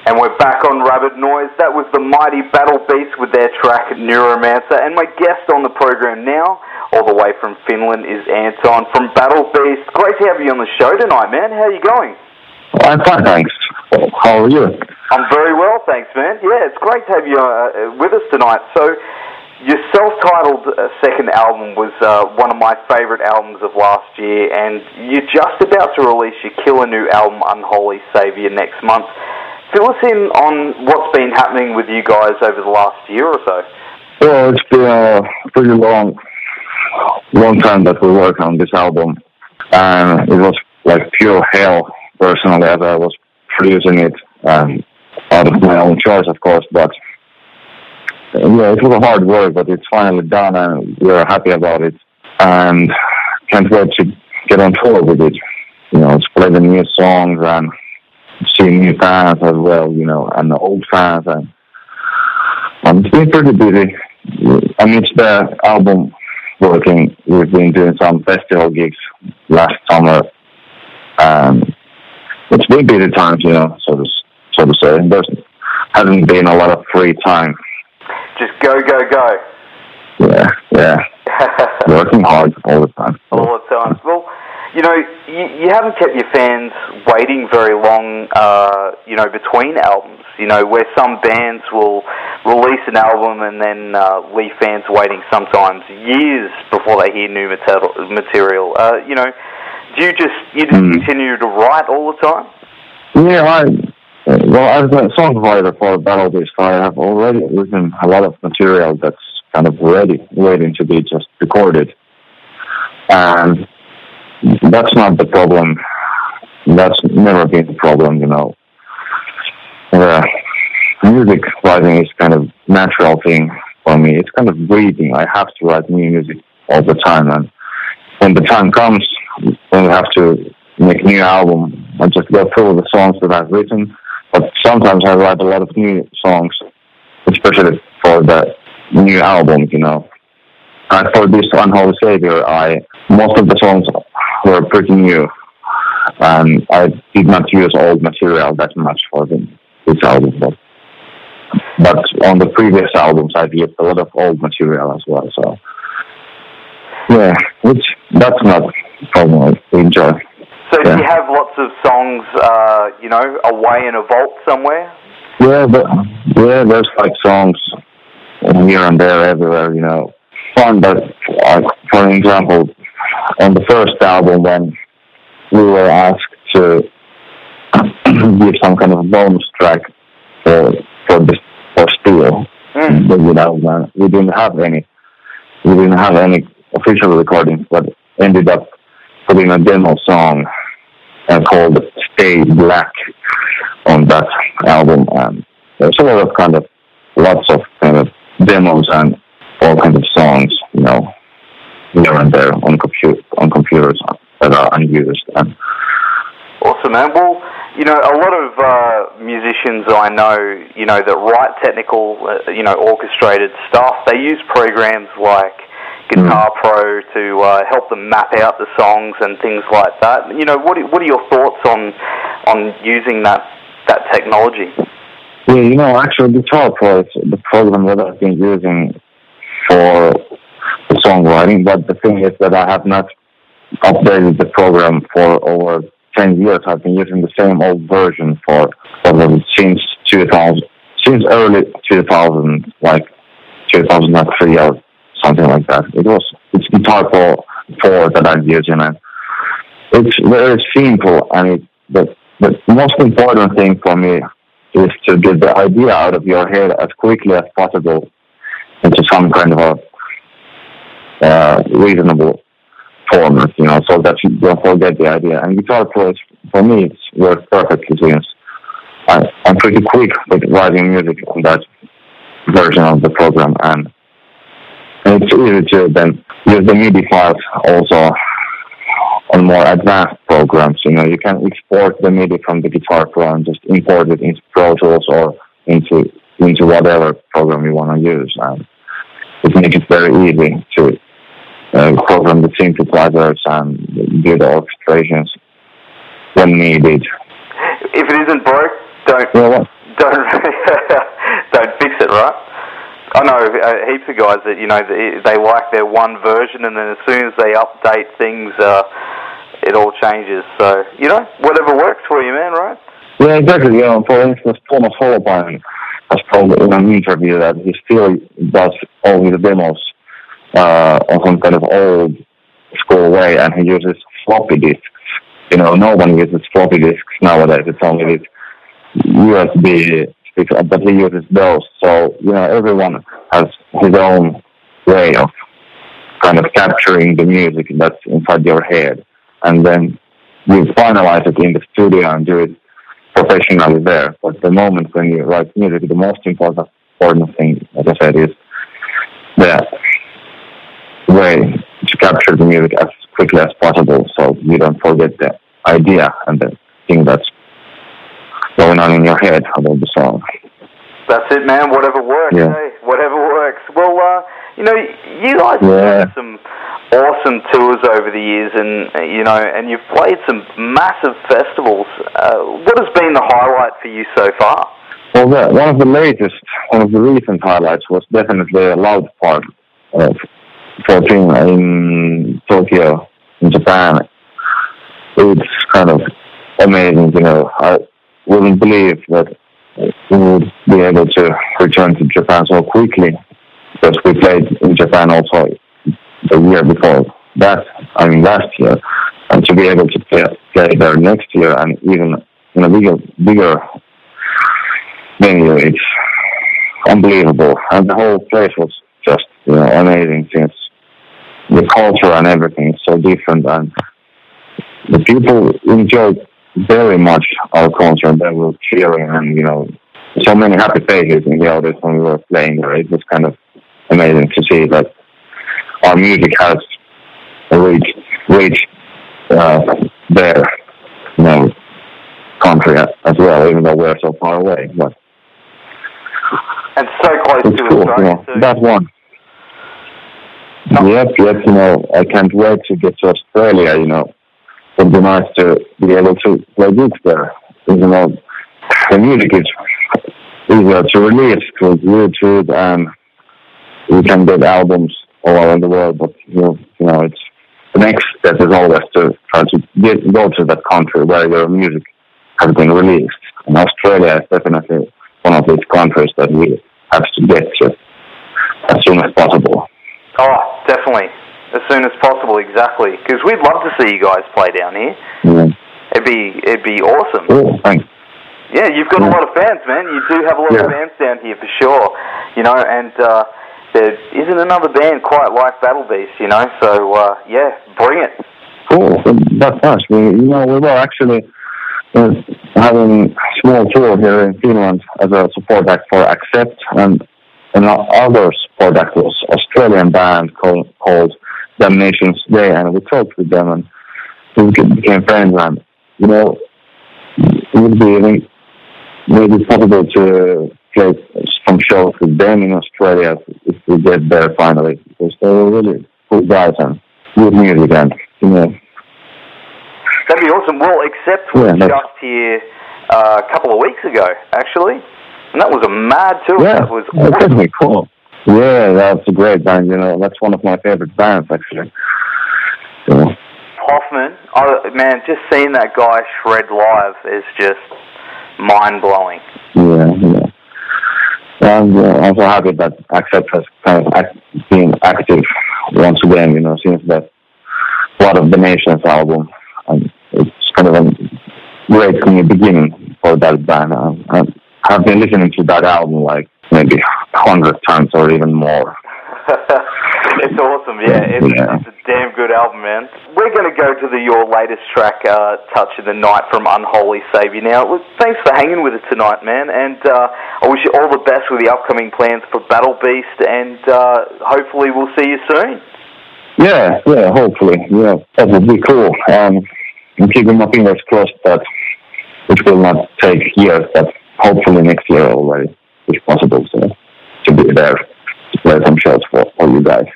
And we're back on Rabid Noise. That was the mighty Battle Beast with their track Neuromancer. And my guest on the program now, all the way from Finland, is Anton from Battle Beast. Great to have you on the show tonight, man. How are you going? I'm fine, thanks. How are you? I'm very well, thanks, man. Yeah, it's great to have you with us tonight. So, your self-titled second album was one of my favourite albums of last year, and you're just about to release your killer new album, Unholy Saviour, next month. Fill us in on what's been happening with you guys over the last year or so. Well, it's been a pretty long time that we worked on this album, and it was like pure hell, personally, as I was producing it, out of my own choice, of course, but yeah, it was a hard work, but it's finally done, and we're happy about it, and can't wait to get on tour with it, to play the new songs and see new fans as well, and the old fans, and it's been pretty busy. Amidst the album working, we've been doing some festival gigs last summer, and it's been busy times, so to say. There hasn't been a lot of free time. Just go. Yeah. Working hard all the time. All the time. Well, you haven't kept your fans waiting very long, between albums, where some bands will release an album and then leave fans waiting sometimes years before they hear new material. Do you just continue to write all the time? Yeah, as a songwriter for Battle Beast, I have already written a lot of material that's kind of ready, waiting to be just recorded. And that's not the problem. That's never been the problem, Music writing is kind of natural thing for me. It's kind of breathing. I have to write new music all the time. And when the time comes, when we have to make a new album, I just go through the songs that I've written. But sometimes I write a lot of new songs, especially for the new album, And for this Unholy Saviour, most of the songs were pretty new, and I did not use old material that much for this album. But on the previous albums, I've used a lot of old material as well. So, yeah, that's not a problem. I enjoy. So do you have lots of songs, away in a vault somewhere? Yeah, there's like songs here and there, everywhere, Fun, but for example, on the first album, when we were asked to give some kind of bonus track for Steel, we didn't have any official recordings, but ended up putting a demo song called Stay Black on that album, and there's a lot of lots of demos and all kinds of songs, here and there on computers that are unused. And awesome, man. Well, a lot of musicians I know, that write technical, orchestrated stuff, they use programs like Guitar Pro to help them map out the songs and things like that. What are your thoughts on using that technology? Yeah, actually Guitar Pro is the program that I've been using for the songwriting, but the thing is that I have not updated the program for over 10 years. I've been using the same old version since early 2000, like 2003 or something like that. It's Guitar Pro 4 that I'm using, and it's very simple, and the most important thing for me is to get the idea out of your head as quickly as possible into some kind of a reasonable format, so that you don't forget the idea. And Guitar Pro, for me, it works perfectly since I'm pretty quick with writing music on that version of the program, and it's easy to then use the MIDI files also on more advanced programs. You can export the MIDI from the Guitar Pro and just import it into Pro Tools or into whatever program you want to use. And it makes it very easy to program the synthesizers and do the orchestrations when needed. If it isn't broke, don't fix it, right? I know heaps of guys that, you know, they like their one version, and then as soon as they update things, it all changes. So, you know, whatever works for you, man, right? Yeah, exactly. You know, for instance, Thomas Holopainen has told in an interview that he still does all his demos on some kind of old school way, and he uses floppy disks. You know, no one uses floppy disks nowadays. It's only this USB sticks, but he uses those. So, you know, everyone has his own way of kind of capturing the music that's inside your head. And then you finalize it in the studio and do it professionally there. But the moment when you write music, the most important thing, as I said, is the way to capture the music as quickly as possible, so you don't forget the idea and the thing that's going on in your head about the song. That's it, man. Whatever works, yeah. Hey? Whatever works. Well, you know, you guys have done some awesome tours over the years, and you know, and you've played some massive festivals. What has been the highlight for you so far? Well, one of the recent highlights was definitely a Loud Park 14 in Tokyo, in Japan. It's kind of amazing, you know. I wouldn't believe that we would be able to return to Japan so quickly, because we played in Japan also the year before that, I mean last year, and to be able to play there next year and even in a bigger venue, it's unbelievable. And the whole place was just, you know, amazing, since the culture and everything is so different, and the people enjoyed very much our concert. They were cheering, and, you know, so many happy faces in the audience when we were playing there. It was kind of amazing to see that our music has reached their, you know, country as well, even though we're so far away. But and so close it's to cool, Australia, you know, that one. Yep, you know, I can't wait to get to Australia, you know. It would be nice to be able to play gigs there. You know, the music is easier to release through YouTube, and we can get albums all around the world, but, you know, it's the next step is always to try to go to that country where your music has been released. And Australia is definitely one of these countries that we have to get to as soon as possible. Oh, definitely. As soon as possible, exactly. Because we'd love to see you guys play down here. Yeah. It'd be awesome. Oh, thanks. Yeah, you've got a lot of fans, man. You do have a lot of fans down here for sure. You know, and there isn't another band quite like Battle Beast, you know. So yeah, bring it. Cool. That's nice. We were actually having a small tour here in Finland as a support act for Accept, and other support act was Australian band called Damnation's Day, and we talked with them and we became friends, and, you know, it would be maybe possible to play some shows with them in Australia if we get there finally, because they were really cool guys and good music, and, you know. That'd be awesome. Well, Accept was just here a couple of weeks ago, actually. And that was a mad tour. Yeah, that was awesome. That's really cool. Yeah, that's a great band. You know, that's one of my favorite bands, actually. So. Hoffman, man, just seeing that guy shred live is just mind-blowing. Yeah. I'm also happy that Accept has kind of been active once again, you know, since that Blood of the Nations album. And it's kind of a great new beginning for that band. I've been listening to that album like maybe 100 times or even more. It's awesome, yeah. It's a damn good album, man. We're going to go to your latest track, Touch of the Night from Unholy Savior. Now, look, thanks for hanging with us tonight, man, and I wish you all the best with the upcoming plans for Battle Beast, and hopefully we'll see you soon. Yeah, hopefully. Yeah, that would be cool. I'm keeping my fingers crossed that it will not take years, but hopefully next year already, if possible, so to be there to play some shows for you guys.